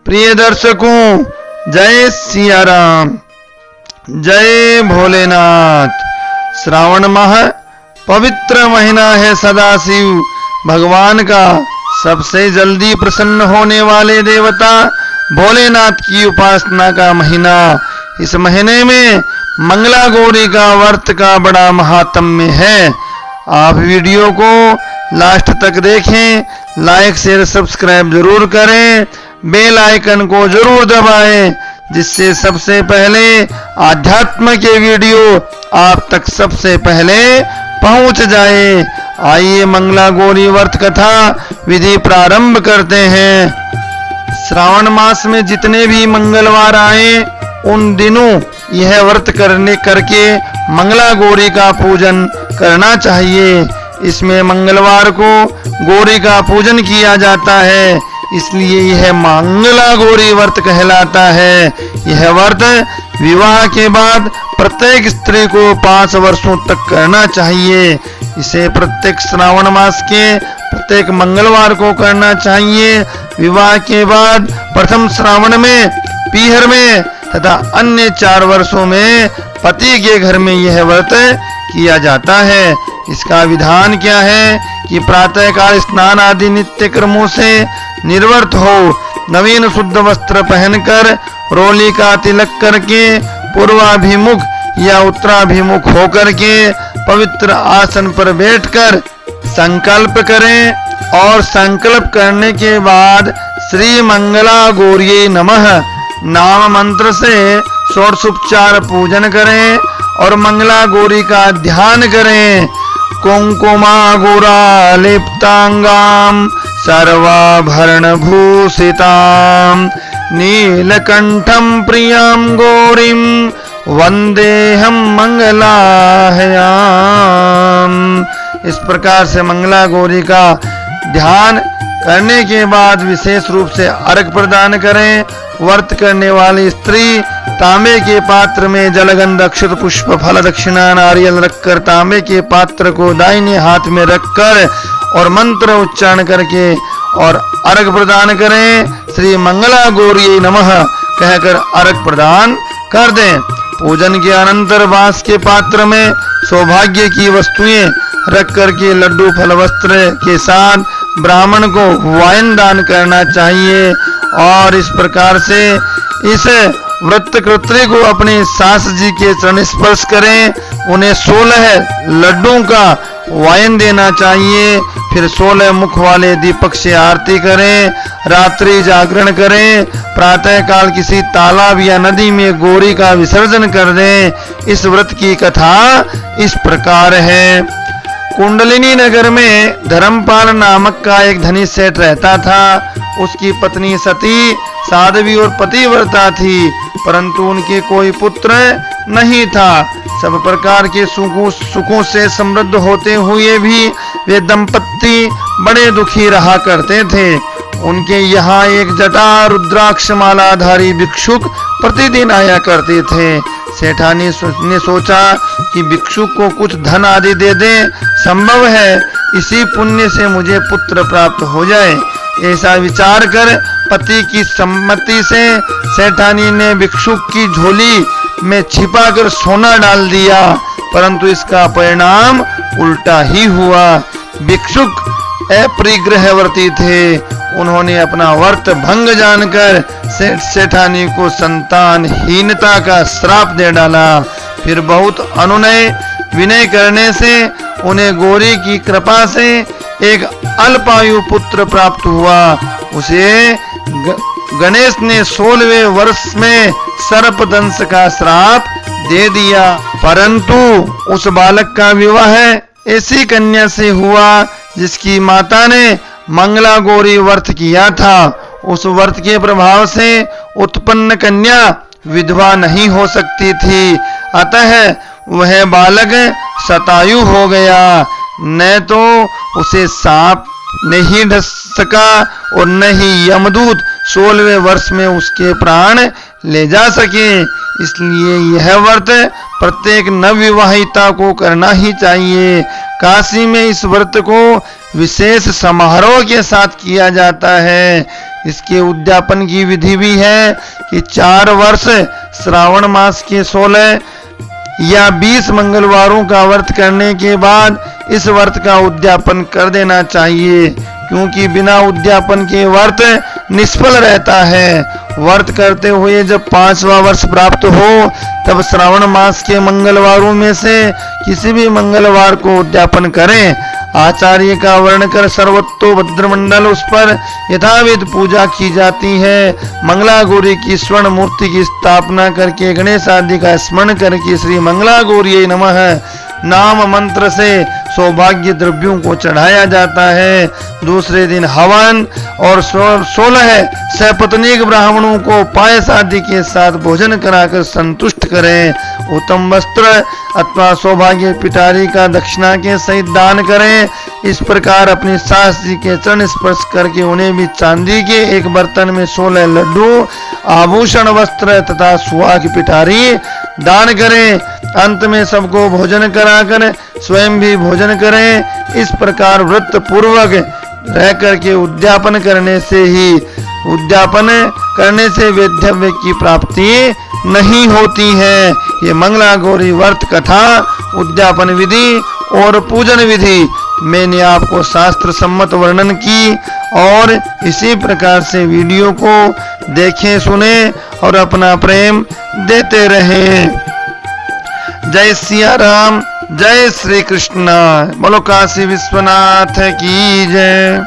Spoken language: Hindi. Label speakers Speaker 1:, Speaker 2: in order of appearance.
Speaker 1: प्रिय दर्शकों, जय सिया राम, जय भोलेनाथ। श्रावण माह पवित्र महीना है। सदाशिव भगवान का सबसे जल्दी प्रसन्न होने वाले देवता भोलेनाथ की उपासना का महीना। इस महीने में मंगला गौरी का व्रत का बड़ा महात्म्य है। आप वीडियो को लास्ट तक देखें, लाइक शेयर सब्सक्राइब जरूर करें, बेल आइकन को जरूर दबाएं, जिससे सबसे पहले आध्यात्म के वीडियो आप तक सबसे पहले पहुंच जाए। आइए मंगला गौरी व्रत कथा विधि प्रारंभ करते हैं। श्रावण मास में जितने भी मंगलवार आए उन दिनों यह व्रत करके मंगला गौरी का पूजन करना चाहिए। इसमें मंगलवार को गौरी का पूजन किया जाता है, इसलिए यह मंगला गौरी व्रत कहलाता है। यह व्रत विवाह के बाद प्रत्येक स्त्री को 5 वर्षों तक करना चाहिए। इसे प्रत्येक श्रावण मास के प्रत्येक मंगलवार को करना चाहिए। विवाह के बाद प्रथम श्रावण में, पीहर में तथा अन्य 4 वर्षों में पति के घर में यह व्रत किया जाता है। इसका विधान क्या है कि प्रातःकाल स्नान आदि नित्य कर्मों से निर्वृत्त हो, नवीन शुद्ध वस्त्र पहनकर रोली का तिलक करके पूर्वाभिमुख या उत्तराभिमुख होकर के पवित्र आसन पर बैठकर संकल्प करें और संकल्प करने के बाद श्री मंगला गौरी नमः नाम मंत्र से षोडशोपचार पूजन करें और मंगला गौरी का ध्यान करें। कुंकुमा गौरा लिप्तांगाम सर्वाभरण भूषिताम नीलकंठम प्रियम गौरीम वंदेहम मंगलाहयाम। इस प्रकार से मंगला गौरी का ध्यान करने के बाद विशेष रूप से अर्घ प्रदान करें। व्रत करने वाली स्त्री तांबे के पात्र में जलगंध अक्षत पुष्प फल दक्षिणा नारियल रखकर तांबे के पात्र को दाहिने हाथ में रखकर और मंत्र उच्चारण करके और अर्घ प्रदान करें। श्री मंगला गौरी नमः कहकर अर्घ प्रदान कर दें। पूजन के अनंतर बांस के पात्र में सौभाग्य की वस्तुएं रख करके लड्डू फल वस्त्र के साथ ब्राह्मण को वाइन दान करना चाहिए। और इस प्रकार से इस व्रतकर्त्री को अपनी सास जी के चरण स्पर्श करें, उन्हें 16 लड्डों का वाइन देना चाहिए। फिर 16 मुख वाले दीपक से आरती करें, रात्रि जागरण करें, प्रातः काल किसी तालाब या नदी में गौरी का विसर्जन कर दें। इस व्रत की कथा इस प्रकार है। कुंडलिनी नगर में धर्मपाल नामक का एक धनी सेठ रहता था। उसकी पत्नी सती साध्वी और पतिव्रता थी, परंतु उनके कोई पुत्र नहीं था। सब प्रकार के सुखों से समृद्ध होते हुए भी वे दंपत्ति बड़े दुखी रहा करते थे। उनके यहाँ एक जटा रुद्राक्ष मालाधारी भिक्षुक प्रतिदिन आया करते थे। सेठानी ने सोचा कि भिक्षुक को कुछ धन आदि दे दें, संभव है इसी पुण्य से मुझे पुत्र प्राप्त हो जाए। ऐसा विचार कर पति की सम्मति से सेठानी ने भिक्षुक की झोली में छिपाकर सोना डाल दिया, परंतु इसका परिणाम उल्टा ही हुआ। भिक्षुक अपरिग्रहवर्ती थे। उन्होंने अपना व्रत भंग जानकर सेठानी को संतानहीनता का श्राप दे डाला। फिर बहुत अनुनय विनय करने से उन्हें गौरी की कृपा से एक अल्पायु पुत्र प्राप्त हुआ। उसे गणेश ने 16वें वर्ष में सर्पदंश का श्राप दे दिया, परंतु उस बालक का विवाह ऐसी कन्या से हुआ जिसकी माता ने मंगला गौरी व्रत किया था। उस व्रत के प्रभाव से उत्पन्न कन्या विधवा नहीं हो सकती थी, अतः वह बालक शतायु हो गया। न तो उसे सांप नहीं डस सका और न ही यमदूत 16वें वर्ष में उसके प्राण ले जा सके। इसलिए यह व्रत प्रत्येक नवविवाहिता को करना ही चाहिए। काशी में इस व्रत को विशेष समारोह के साथ किया जाता है। इसके उद्यापन की विधि भी है कि 4 वर्ष श्रावण मास के 16 या 20 मंगलवारों का व्रत करने के बाद इस व्रत का उद्यापन कर देना चाहिए, क्योंकि बिना उद्यापन के व्रत निष्फल रहता है। व्रत करते हुए जब 5वां वर्ष प्राप्त हो तब श्रावण मास के मंगलवारों में से किसी भी मंगलवार को उद्यापन करें। आचार्य का वर्ण कर सर्वतोभद्र मंडल उस पर यथाविध पूजा की जाती है। मंगला गौरी की स्वर्ण मूर्ति की स्थापना करके गणेश आदि का स्मरण करके श्री मंगला गौरी नमः नाम मंत्र से सौभाग्य द्रव्यों को चढ़ाया जाता है। दूसरे दिन हवन और 16 सपत्नीक ब्राह्मणों को पायस आदि के साथ भोजन कराकर संतुष्ट करें। उत्तम वस्त्र अथवा सौभाग्य पिटारी का दक्षिणा के सहित दान करें। इस प्रकार अपनी सास जी के चरण स्पर्श करके उन्हें भी चांदी के एक बर्तन में 16 लड्डू, आभूषण, वस्त्र तथा सुहाग पिटारी दान करें। अंत में सबको भोजन कराकर स्वयं भी भोजन करें। इस प्रकार व्रत पूर्वक रह करके उद्यापन करने से वैधव्य की प्राप्ति नहीं होती है। ये मंगला गौरी व्रत कथा, उद्यापन विधि और पूजन विधि मैंने आपको शास्त्र सम्मत वर्णन की, और इसी प्रकार से वीडियो को देखें, सुने और अपना प्रेम देते रहें। जय सिया राम, जय श्री कृष्ण। बोलो काशी विश्वनाथ की जय।